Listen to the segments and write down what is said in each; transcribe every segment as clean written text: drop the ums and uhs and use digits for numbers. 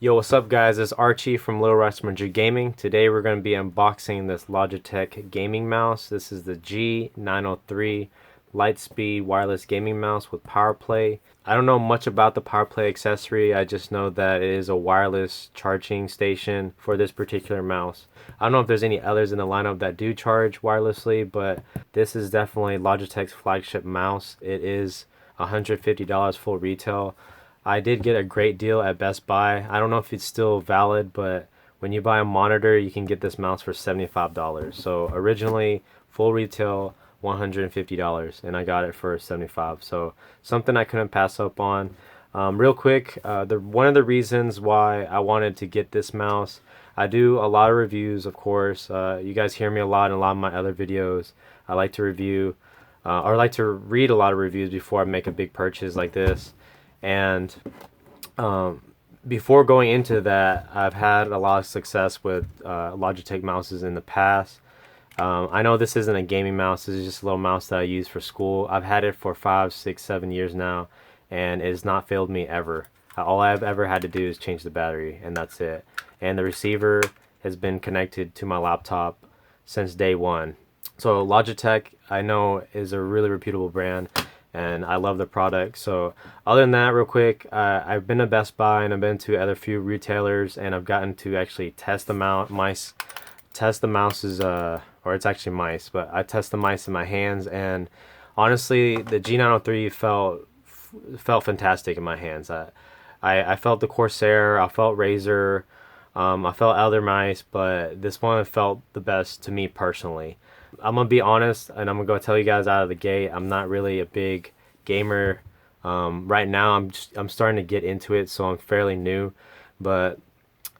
Yo, what's up guys? It's Archie from Little Muncher Gaming. Today we're going to be unboxing this Logitech gaming mouse. This is the G903 Lightspeed Wireless gaming mouse with Powerplay. I don't know much about the Powerplay accessory. I just know that it is a wireless charging station for this particular mouse. I don't know if there's any others in the lineup that do charge wirelessly, but this is definitely Logitech's flagship mouse. It is $150 full retail. I did get a great deal at Best Buy. I don't know if it's still valid, but when you buy a monitor, you can get this mouse for $75. So originally, full retail, $150, and I got it for $75. So something I couldn't pass up on. Real quick, one of the reasons why I wanted to get this mouse, I do a lot of reviews, of course. You guys hear me a lot in a lot of my other videos. I like to review, or I like to read a lot of reviews before I make a big purchase like this. And before going into that, I've had a lot of success with Logitech mouses in the past. I know this isn't a gaming mouse. This is just a little mouse that I use for school. I've had it for 5, 6, 7 years now, and it has not failed me ever. All I've ever had to do is change the battery, and that's it. And the receiver has been connected to my laptop since day one. So Logitech, I know, is a really reputable brand, and I love the product. So other than that, real quick, I've been to Best Buy and I've been to other few retailers, and I've gotten to actually test the mouses, or it's actually mice, but I test the mice in my hands, and honestly, the G903 felt fantastic in my hands. I felt the Corsair, I felt Razer, I felt other mice, but this one felt the best to me personally. I'm gonna be honest, and I'm gonna go tell you guys out of the gate, I'm not really a big gamer. Right now I'm starting to get into it, so I'm fairly new. But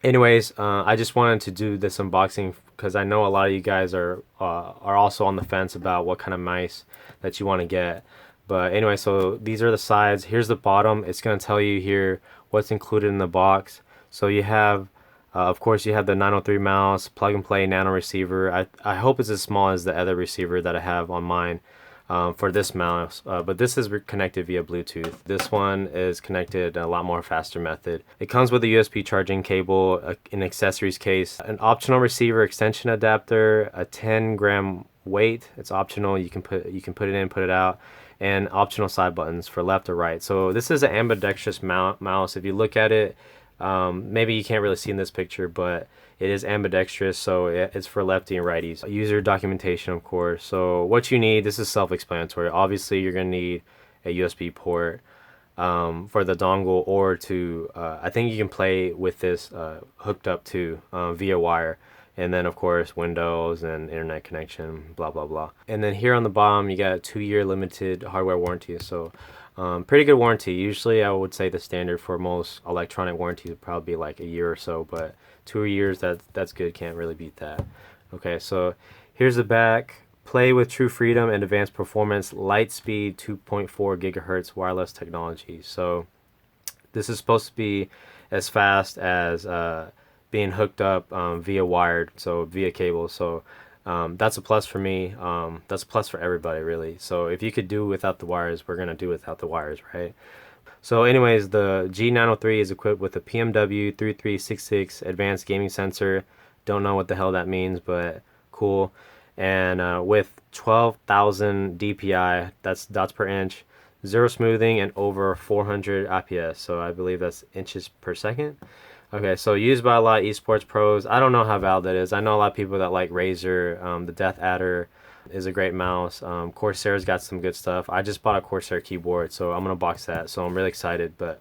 anyways, I just wanted to do this unboxing because I know a lot of you guys are also on the fence about what kind of mice that you want to get. But anyway, so these are the sides. Here's the bottom. It's gonna tell you here what's included in the box. So you have of course, you have the 903 mouse, plug and play nano receiver. I hope it's as small as the other receiver that I have on mine for this mouse, but this is connected via Bluetooth. This one is connected a lot more faster method. It comes with a USB charging cable, an accessories case, an optional receiver extension adapter, a 10-gram weight. It's optional. You can put it in, put it out, and optional side buttons for left or right. So this is an ambidextrous mouse. If you look at it, maybe you can't really see in this picture, but it is ambidextrous, so it's for lefty and righties. User documentation, of course. So what you need, this is self-explanatory. Obviously, you're going to need a USB port for the dongle, or to, I think you can play with this hooked up to via wire. And then, of course, Windows and internet connection, blah, blah, blah. And then here on the bottom, you got a 2-year limited hardware warranty. So pretty good warranty. Usually I would say the standard for most electronic warranties would probably be like a year or so, but 2 years, that's good. Can't really beat that. Okay, so here's the back. Play with true freedom and advanced performance, Lightspeed 2.4 gigahertz wireless technology. So this is supposed to be as fast as being hooked up via wired, so via cable. So that's a plus for me. That's a plus for everybody, really. So if you could do without the wires, we're gonna do without the wires, right? So anyways, the G903 is equipped with a PMW 3366 advanced gaming sensor. Don't know what the hell that means, but cool. And with 12,000 DPI, that's dots per inch, zero smoothing, and over 400 IPS. So I believe that's inches per second. Okay, so used by a lot of esports pros. I don't know how valid that is. I know a lot of people that like Razer. The Death Adder is a great mouse. Corsair's got some good stuff. I just bought a Corsair keyboard, so I'm gonna box that. So I'm really excited. But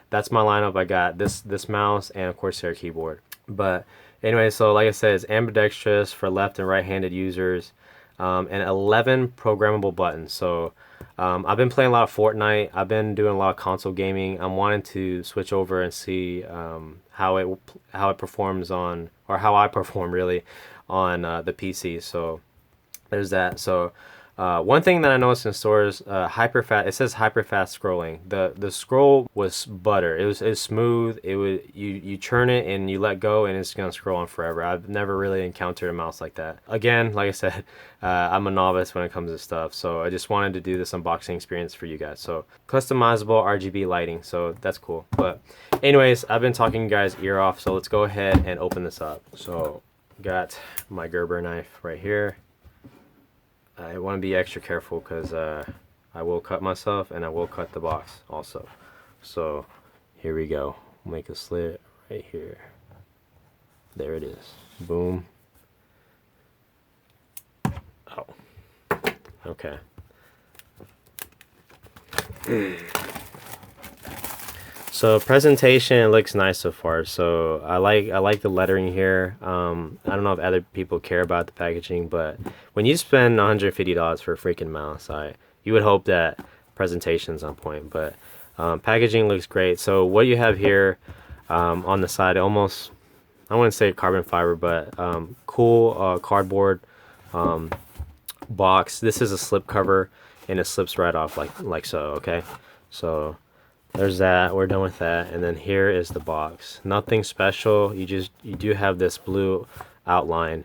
that's my lineup. I got this mouse and a Corsair keyboard. But anyway, so like I said, it's ambidextrous for left and right-handed users, and 11 programmable buttons. So I've been playing a lot of Fortnite. I've been doing a lot of console gaming. I'm wanting to switch over and see how it performs on, or how I perform really on the PC. So there's that. So One thing that I noticed in stores, hyper fast. It says hyper fast scrolling. The scroll was butter. It was smooth. It was you churn it and you let go and it's gonna scroll on forever. I've never really encountered a mouse like that. Again, like I said, I'm a novice when it comes to stuff, so I just wanted to do this unboxing experience for you guys. So customizable RGB lighting. So that's cool. But anyways, I've been talking you guys ear off. So let's go ahead and open this up. So got my Gerber knife right here. I want to be extra careful because I will cut myself and I will cut the box also. So here we go. Make a slit right here. There it is. Boom. Oh. Okay. So presentation looks nice so far. So I like the lettering here. I don't know if other people care about the packaging, but when you spend $150 for a freaking mouse, you would hope that presentation's on point. But packaging looks great. So what you have here on the side, almost, I wouldn't say carbon fiber, but cool cardboard box. This is a slip cover and it slips right off like so. Okay, so there's that. We're done with that. And then here is the box. Nothing special. You do have this blue outline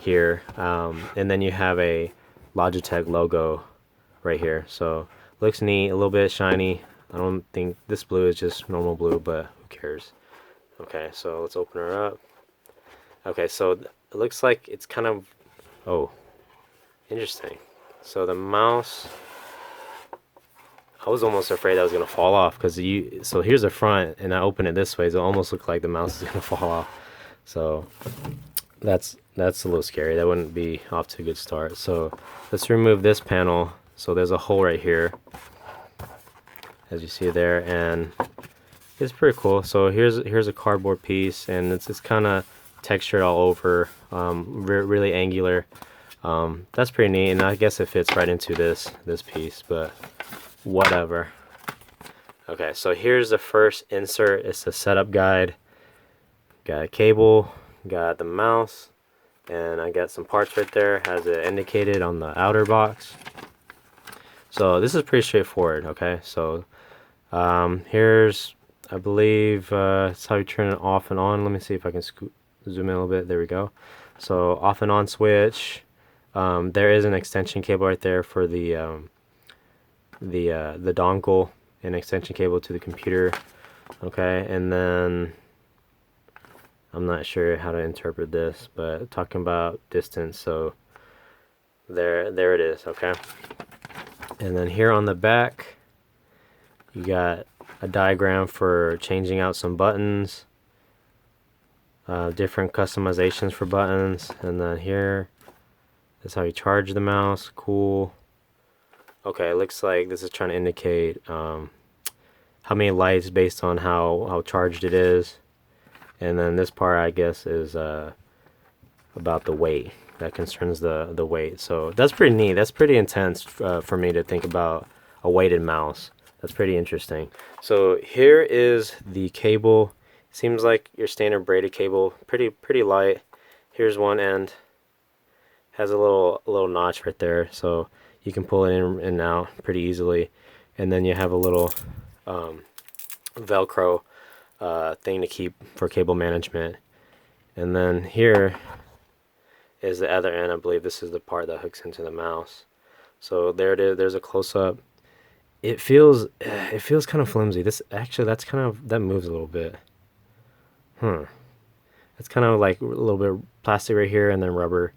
here, and then you have a Logitech logo right here. So looks neat, a little bit shiny. I don't think this blue is just normal blue, but who cares? Okay, so let's open her up. Okay, so it looks like it's kind of, oh, interesting. So the mouse, I was almost afraid that was gonna fall off because so here's the front and I open it this way, so it almost looked like the mouse is gonna fall off. So that's a little scary. That wouldn't be off to a good start. So let's remove this panel. So there's a hole right here, as you see there, and it's pretty cool. So here's a cardboard piece, and it's kind of textured all over, really angular. That's pretty neat, and I guess it fits right into this piece, but whatever. Okay, so here's the first insert. It's a setup guide. Got a cable, got the mouse, and I got some parts right there. Has it indicated on the outer box. So this is pretty straightforward. Okay, so here's, I believe, it's how you turn it off and on. Let me see if I can zoom in a little bit. There we go. So off and on switch. There is an extension cable right there for the dongle, and extension cable to the computer. Okay, and then I'm not sure how to interpret this, but talking about distance, so there it is. Okay, and then here on the back you got a diagram for changing out some buttons, different customizations for buttons, and then here is how you charge the mouse. Cool. Okay, it looks like this is trying to indicate how many lights based on how charged it is. And then this part, I guess, is about the weight. That concerns the weight. So that's pretty neat. That's pretty intense for me to think about a weighted mouse. That's pretty interesting. So here is the cable. Seems like your standard braided cable. Pretty light. Here's one end. Has a little notch right there, so you can pull it in and out pretty easily. And then you have a little Velcro thing to keep for cable management. And then here is the other end. I believe this is the part that hooks into the mouse. So there it is. There's a close-up. It feels kind of flimsy. That moves a little bit. It's kind of like a little bit of plastic right here and then rubber.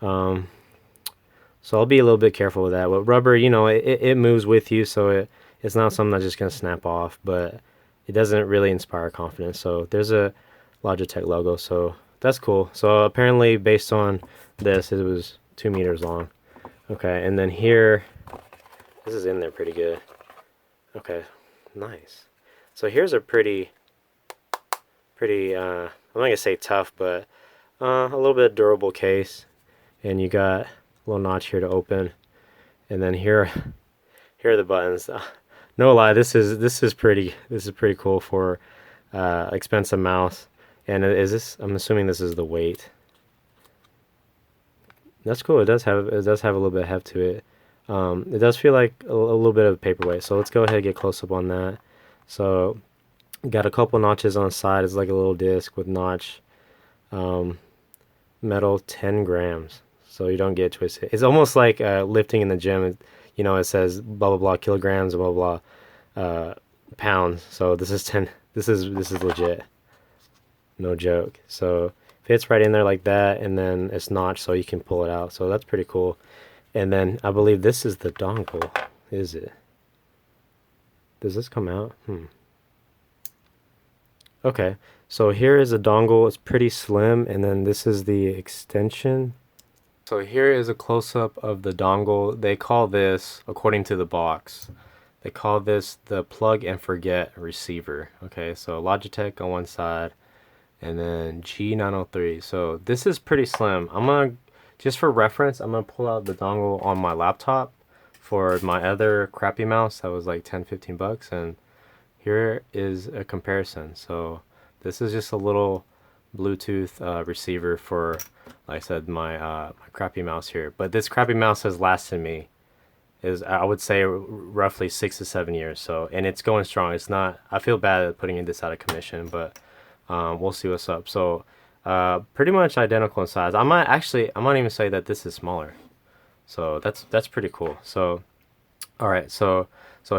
So I'll be a little bit careful with that. With rubber, it moves with you, so it's not something that's just gonna snap off, but it doesn't really inspire confidence. So there's a Logitech logo, so that's cool. So apparently, based on this, it was 2 meters long. Okay, and then here, this is in there pretty good. Okay, nice. So here's a pretty, I'm not gonna say tough, but a little bit durable case. And you got a little notch here to open, and then here are the buttons. No lie, this is pretty cool for expensive mouse. And I'm assuming this is the weight. That's cool. It does have a little bit of heft to it. It does feel like a little bit of paperweight. So let's go ahead and get close up on that. So got a couple notches on the side. It's like a little disc with notch. Metal 10 grams. So you don't get twisted. It's almost like lifting in the gym. You know, it says blah blah blah kilograms, blah blah pounds. So this is 10. This is legit. No joke. So fits right in there like that, and then it's notched so you can pull it out. So that's pretty cool. And then I believe this is the dongle. Is it? Does this come out? Okay. So here is a dongle. It's pretty slim, and then this is the extension. So here is a close-up of the dongle. They call this, according to the box, they call this the plug and forget receiver. Okay, so Logitech on one side, and then G903. So this is pretty slim. I'm gonna, just for reference, I'm gonna pull out the dongle on my laptop for my other crappy mouse that was like 10-15 bucks, and here is a comparison. So this is just a little Bluetooth receiver for, like I said, my crappy mouse here. But this crappy mouse has lasted me, I would say, roughly 6 to 7 years. So, and it's going strong. It's not, I feel bad at putting this out of commission, but we'll see what's up. So pretty much identical in size. I might even say that this is smaller. So that's pretty cool. So all right, so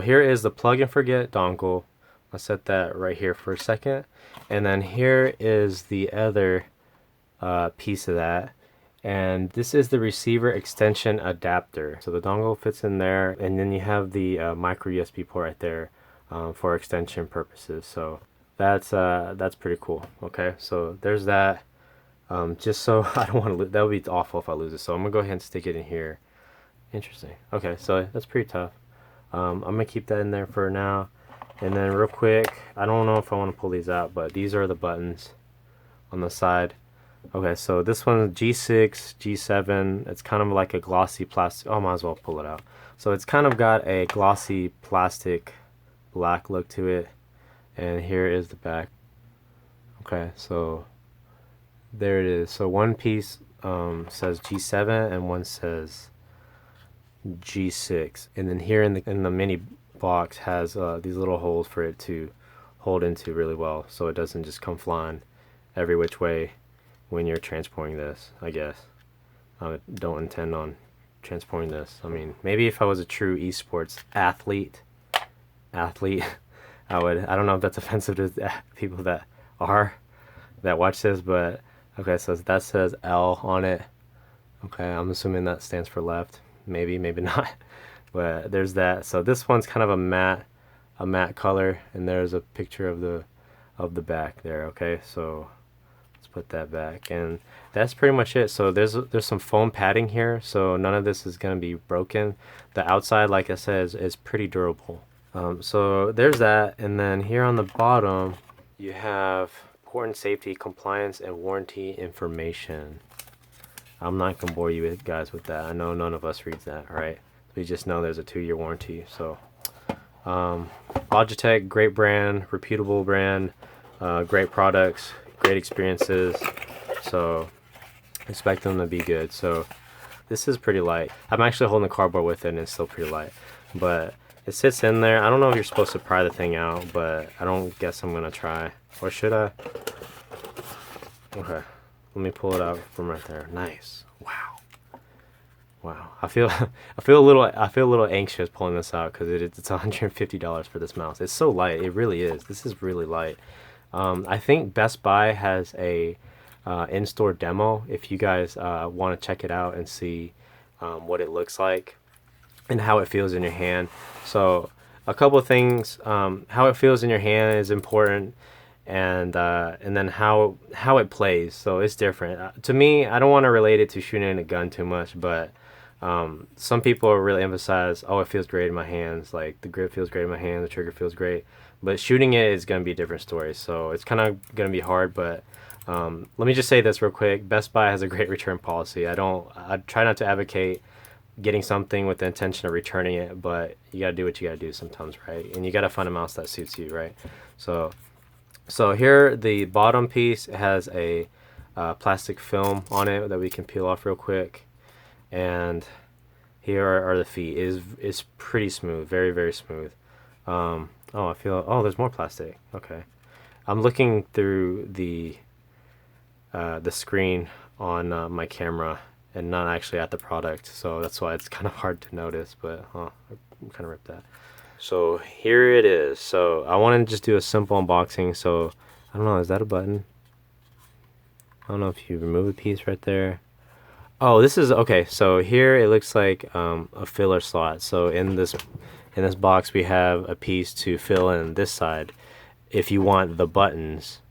here is the plug and forget dongle. I'll set that right here for a second. And then here is the other piece of that. And this is the receiver extension adapter. So the dongle fits in there, and then you have the micro USB port right there for extension purposes. So that's pretty cool. Okay, so there's that. Just so I don't want to lose, that would be awful if I lose it. So I'm gonna go ahead and stick it in here. Interesting. Okay, so that's pretty tough. I'm gonna keep that in there for now. And then real quick, I don't know if I want to pull these out, but these are the buttons on the side. Okay, so this one, G6, G7, it's kind of like a glossy plastic. Oh, might as well pull it out. So it's kind of got a glossy plastic black look to it. And here is the back. Okay, so there it is. So one piece says G7 and one says G6. And then here in the mini box has these little holes for it to hold into really well, so it doesn't just come flying every which way when you're transporting this. I guess I don't intend on transporting this. I mean, maybe if I was a true esports athlete I would. I don't know if that's offensive to people that watch this, but okay, so that says L on it. Okay, I'm assuming that stands for left. Maybe not. But there's that. So this one's kind of a matte color, and there's a picture of the back there. Okay, so let's put that back, and that's pretty much it. So there's some foam padding here, so none of this is gonna be broken. The outside, like I said, is pretty durable. So there's that, and then here on the bottom you have important safety, compliance, and warranty information. I'm not gonna bore you guys with that. I know none of us reads that, right? We just know there's a 2-year warranty. So Logitech, great brand, reputable brand, great products, great experiences, so expect them to be good. So this is pretty light. I'm actually holding the cardboard with it, and it's still pretty light, but it sits in there. I don't know if you're supposed to pry the thing out, but I don't guess I'm gonna try. Or should I? Okay, let me pull it out from right there. Nice. Wow. I feel a little anxious pulling this out because it's $150 for this mouse. It's so light. It really is. This is really light. I think Best Buy has a in-store demo if you guys want to check it out and see what it looks like and how it feels in your hand. So a couple of things. How it feels in your hand is important, and then how it plays. So it's different. To me, I don't want to relate it to shooting a gun too much, but some people really emphasize, oh, it feels great in my hands, like the grip feels great in my hand, the trigger feels great, but shooting it is going to be a different story. So it's kind of going to be hard, but let me just say this real quick. Best Buy has a great return policy. I try not to advocate getting something with the intention of returning it, but you got to do what you got to do sometimes, right? And you got to find a mouse that suits you, right? So here the bottom piece has a plastic film on it that we can peel off real quick. and here are the feet. Is pretty smooth, very very smooth. Oh, I feel, oh, there's more plastic. Okay, I'm looking through the screen on my camera and not actually at the product, so that's why it's kind of hard to notice. But I kind of ripped that. So here it is. So I want to just do a simple unboxing. So I don't know, is that a button? I don't know if you remove a piece right there. Oh, this is okay. So here it looks like a filler slot. So in this box we have a piece to fill in this side if you want the buttons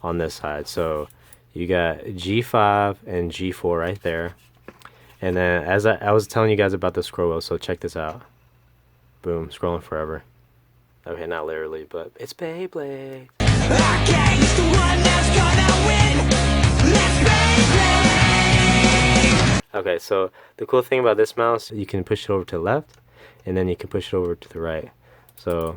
on this side. So you got G5 and G4 right there. And then as I was telling you guys about the scroll wheel, so check this out. Boom, scrolling forever. Okay, not literally, but it's Beyblade. Arcade's the one that's gonna win. Let's Beyblade! Okay, so the cool thing about this mouse, you can push it over to the left, and then you can push it over to the right. So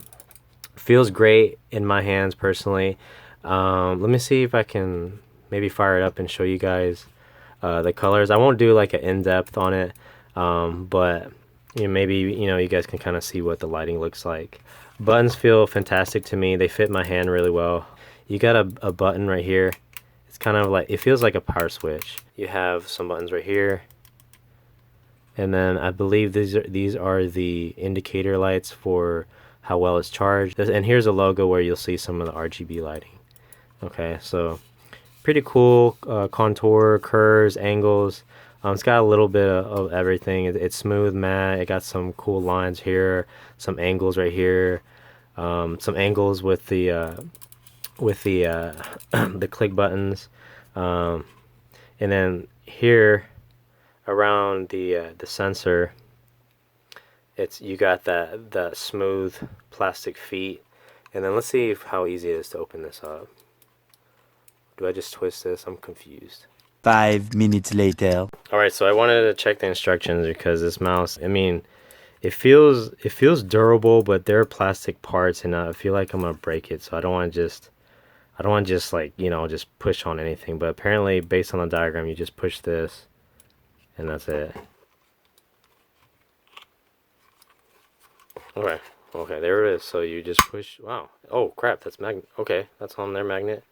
feels great in my hands personally. Let me see if I can maybe fire it up and show you guys the colors. I won't do like an in-depth on it, but maybe you guys can kind of see what the lighting looks like. Buttons feel fantastic to me. They fit my hand really well. You got a button right here. It's kind of like, it feels like a power switch. You have some buttons right here, and then I believe these are the indicator lights for how well it's charged. And here's a logo where you'll see some of the RGB lighting. Okay, so pretty cool contour, curves, angles. It's got a little bit of everything. It's smooth, matte. It got some cool lines here, some angles right here, some angles with the the click buttons, and then here around the sensor, you got that smooth plastic feet. And then let's see how easy it is to open this up. Do I just twist this? I'm confused. 5 minutes later. Alright, so I wanted to check the instructions because this mouse, I mean, it feels durable, but there are plastic parts and I feel like I'm gonna break it, so I don't want to just like, just push on anything. But apparently, based on the diagram, you just push this and that's it. Okay, there it is. So you just push. Wow. Oh crap, that's magnet. Okay, that's on their magnet.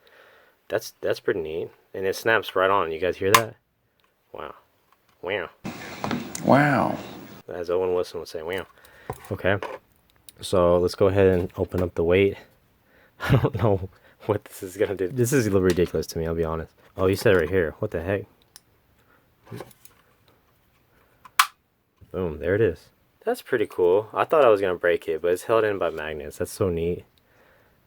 That's pretty neat, and it snaps right on. You guys hear that? Wow. Wow. As Owen Wilson would say, wow. Okay, so let's go ahead and open up the weight. I don't know what this is gonna do. This is a little ridiculous to me, I'll be honest. Oh, you said it right here. What the heck? Boom, there it is. That's pretty cool. I thought I was gonna break it, but it's held in by magnets. That's so neat.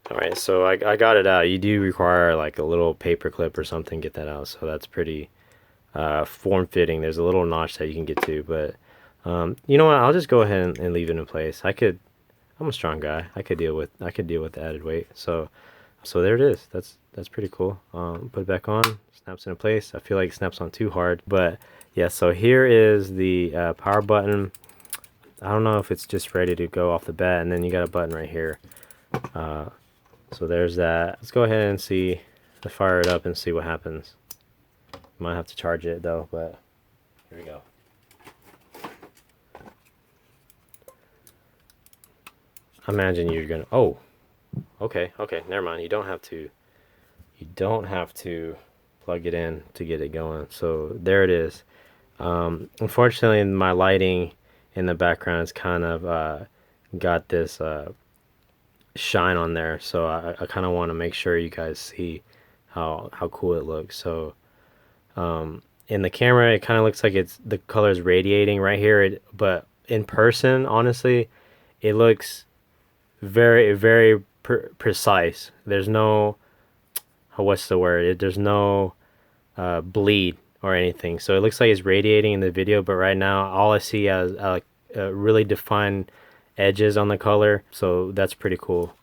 Alright, so I got it out. You do require like a little paper clip or something to get that out, so that's pretty form-fitting. There's a little notch that you can get to, but you know what? I'll just go ahead and leave it in place. I'm a strong guy. I could deal with the added weight. So there it is. That's pretty cool. Put it back on. Snaps into place. I feel like it snaps on too hard, but yeah. So here is the power button. I don't know if it's just ready to go off the bat, and then you got a button right here. So there's that. Let's go ahead and see, to fire it up and see what happens. Might have to charge it though, but here we go. I imagine you're gonna, oh, okay, never mind. You don't have to plug it in to get it going. So there it is. Unfortunately, my lighting in the background has kind of got this shine on there, so I kind of want to make sure you guys see how cool it looks. So in the camera it kind of looks like the color is radiating right here, but in person, honestly, it looks very very precise. There's no, what's the word, there's no bleed or anything, so it looks like it's radiating in the video, but right now all I see is really defined edges on the color, so that's pretty cool.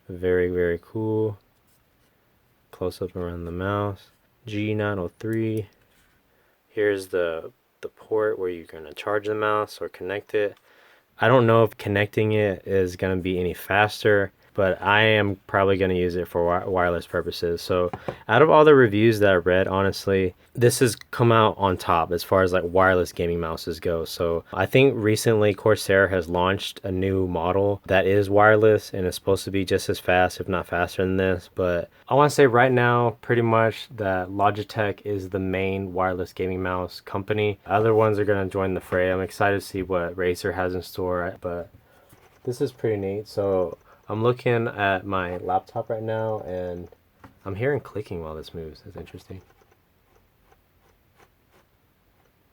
Very very cool. Close up around the mouse. G903. Here's the port where you're gonna charge the mouse or connect it. I don't know if connecting it is gonna be any faster, but I am probably going to use it for wireless purposes. So out of all the reviews that I read, honestly, this has come out on top as far as like wireless gaming mouses go. So I think recently Corsair has launched a new model that is wireless and it's supposed to be just as fast, if not faster than this. But I want to say right now, pretty much that Logitech is the main wireless gaming mouse company. Other ones are going to join the fray. I'm excited to see what Razer has in store, but this is pretty neat. So I'm looking at my laptop right now and I'm hearing clicking while this moves. That's interesting.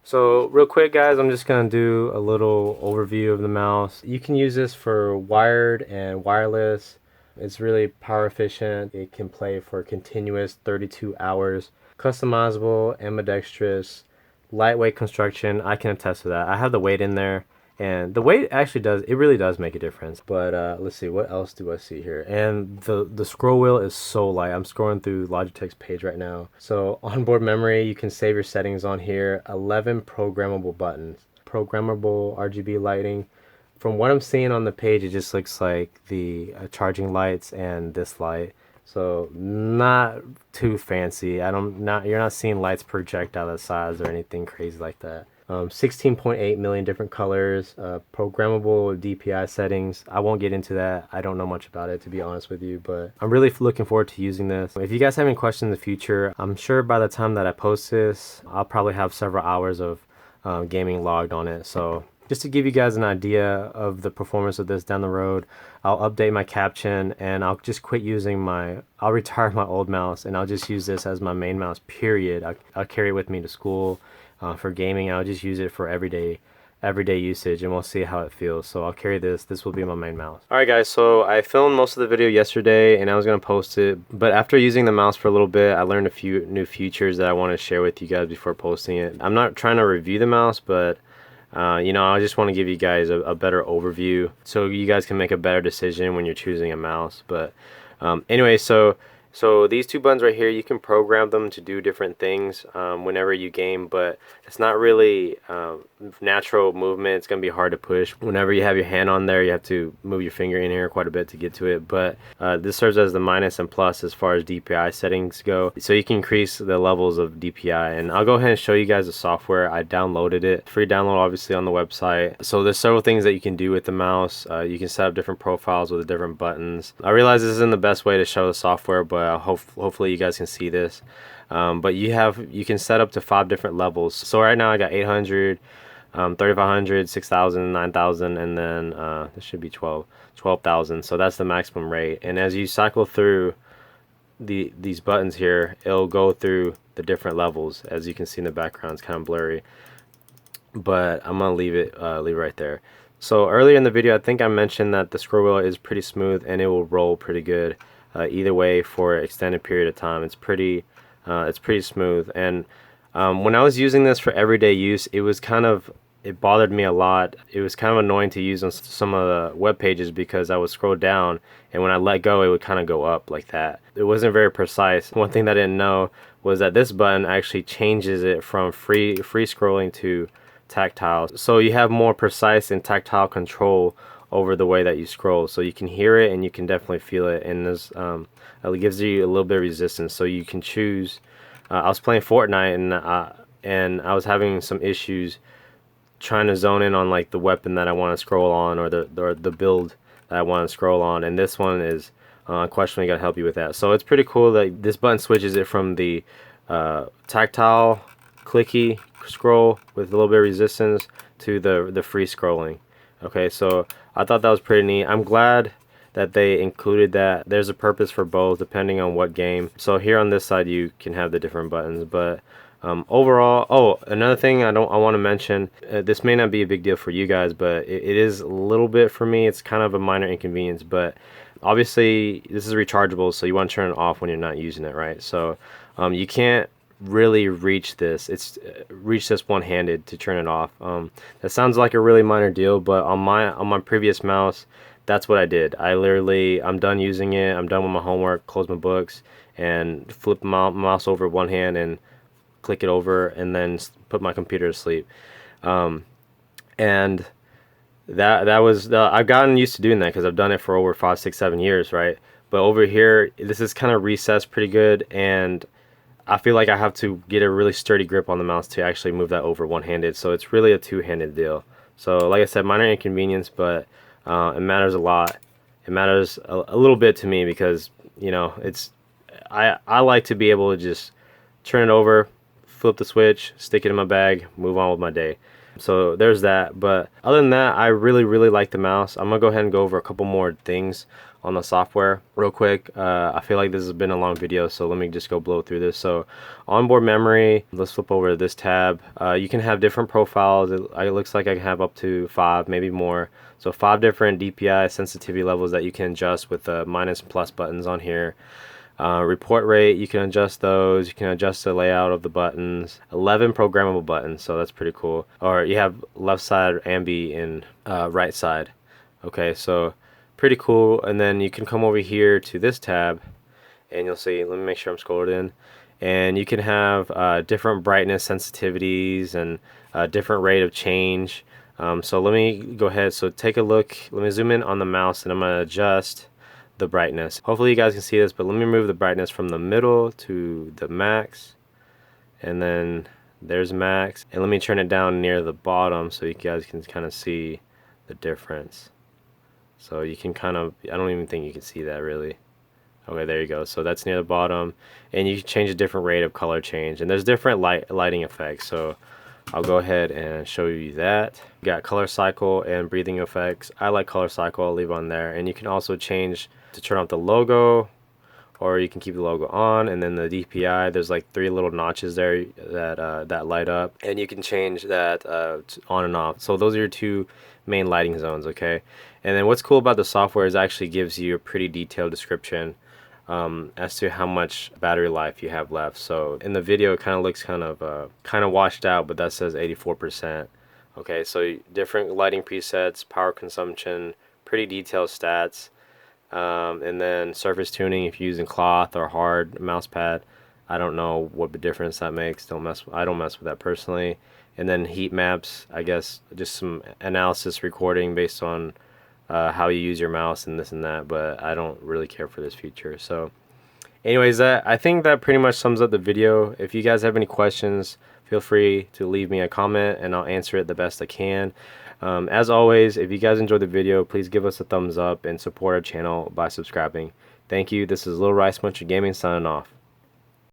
So real quick guys, I'm just going to do a little overview of the mouse. You can use this for wired and wireless. It's really power efficient. It can play for continuous 32 hours. Customizable, ambidextrous, lightweight construction. I can attest to that. I have the weight in there. And the weight actually it really does make a difference. But let's see, what else do I see here? And the scroll wheel is so light. I'm scrolling through Logitech's page right now. So onboard memory, you can save your settings on here. 11 programmable buttons. Programmable RGB lighting. From what I'm seeing on the page, it just looks like the charging lights and this light. So not too fancy. You're not seeing lights project out of the sides or anything crazy like that. 16.8 million different colors, programmable DPI settings. I won't get into that. I don't know much about it, to be honest with you, but I'm really looking forward to using this. If you guys have any questions in the future, I'm sure by the time that I post this, I'll probably have several hours of gaming logged on it. So just to give you guys an idea of the performance of this down the road, I'll update my caption and I'll just quit using I'll retire my old mouse and I'll just use this as my main mouse, period. I'll carry it with me to school. For gaming, I'll just use it for everyday usage and we'll see how it feels. So I'll carry this will be my main mouse. Alright guys, so I filmed most of the video yesterday and I was going to post it, but after using the mouse for a little bit, I learned a few new features that I want to share with you guys before posting it. I'm not trying to review the mouse, but I just want to give you guys a better overview so you guys can make a better decision when you're choosing a mouse. But anyway, so these two buttons right here, you can program them to do different things whenever you game, but it's not really natural movement. It's going to be hard to push. Whenever you have your hand on there, you have to move your finger in here quite a bit to get to it. But this serves as the minus and plus as far as DPI settings go. So you can increase the levels of DPI. And I'll go ahead and show you guys the software. I downloaded it. Free download, obviously, on the website. So there's several things that you can do with the mouse. You can set up different profiles with the different buttons. I realize this isn't the best way to show the software, but hopefully you guys can see this. But you can set up to 5 different levels. So right now I got 800, 3500, 6000, 9000, and then this should be 12,000. So that's the maximum rate. And as you cycle through these buttons here, it'll go through the different levels. As you can see in the background, it's kind of blurry, but I'm gonna leave it right there. So earlier in the video, I think I mentioned that the scroll wheel is pretty smooth and it will roll pretty good either way for an extended period of time. It's pretty smooth. And when I was using this for everyday use, it bothered me a lot. It was kind of annoying to use on some of the web pages because I would scroll down and when I let go, it would kind of go up like that. It wasn't very precise. One thing that I didn't know was that this button actually changes it from free scrolling to tactile. So you have more precise and tactile control over the way that you scroll, so you can hear it and you can definitely feel it, and it gives you a little bit of resistance. So you can choose. I was playing Fortnite and I was having some issues trying to zone in on like the weapon that I want to scroll on or the build that I want to scroll on, and this one is unquestionably gonna help you with that. So it's pretty cool that this button switches it from the tactile clicky scroll with a little bit of resistance to the free scrolling. Okay, so I thought that was pretty neat. I'm glad that they included that. There's a purpose for both depending on what game. So here on this side you can have the different buttons, but overall, another thing I want to mention, this may not be a big deal for you guys, but it is a little bit for me. It's kind of a minor inconvenience, but obviously this is rechargeable, so you want to turn it off when you're not using it, right? So you can't really reach this one-handed to turn it off. That sounds like a really minor deal, but on my previous mouse, that's what I did. I'm done using it, I'm done with my homework, close my books, and flip my mouse over one hand and click it over, and then put my computer to sleep. And that was I've gotten used to doing that because I've done it for over 5, 6, 7 years, right? But over here, this is kind of recessed pretty good, and I feel like I have to get a really sturdy grip on the mouse to actually move that over one-handed. So it's really a two-handed deal. So like I said, minor inconvenience, but it matters a lot. It matters a little bit to me because, you know, I like to be able to just turn it over, flip the switch, stick it in my bag, move on with my day. So there's that. But other than that, I really like the mouse. I'm gonna go ahead and go over a couple more things on the software real quick. I feel like this has been a long video, so let me just go blow through this. So onboard memory, let's flip over to this tab. You can have different profiles. It looks like I can have up to 5, maybe more. So 5 different DPI sensitivity levels that you can adjust with the minus and plus buttons on here. Report rate, you can adjust those. You can adjust the layout of the buttons. 11 programmable buttons, so that's pretty cool. Or you have left side ambi and right side. Okay, so pretty cool. And then you can come over here to this tab and you'll see, let me make sure I'm scrolled in, and you can have different brightness sensitivities and different rate of change. So let me go ahead, so take a look. Let me zoom in on the mouse and I'm going to adjust the brightness. Hopefully you guys can see this, but let me move the brightness from the middle to the max, and then there's max, and let me turn it down near the bottom so you guys can kind of see the difference. So you can kind of, I don't even think you can see that really. Okay, there you go. So that's near the bottom, and you can change a different rate of color change, and there's different lighting effects. So I'll go ahead and show you that. You got color cycle and breathing effects. I like color cycle, I'll leave on there. And you can also change to turn off the logo, or you can keep the logo on, and then the DPI, there's like 3 little notches there that light up, and you can change that on and off. So those are your 2 main lighting zones, okay? And then what's cool about the software is it actually gives you a pretty detailed description as to how much battery life you have left. So in the video it kind of looks kind of washed out, but that says 84%. Okay, so different lighting presets, power consumption, pretty detailed stats, and then surface tuning if you're using cloth or hard mouse pad. I don't know what the difference that makes. I don't mess with that personally. And then heat maps, I guess just some analysis recording based on how you use your mouse and this and that, but I don't really care for this feature. So anyways, I think that pretty much sums up the video. If you guys have any questions, feel free to leave me a comment and I'll answer it the best I can. As always, if you guys enjoyed the video, please give us a thumbs up and support our channel by subscribing. Thank you. This is Little Rice Muncher Gaming signing off.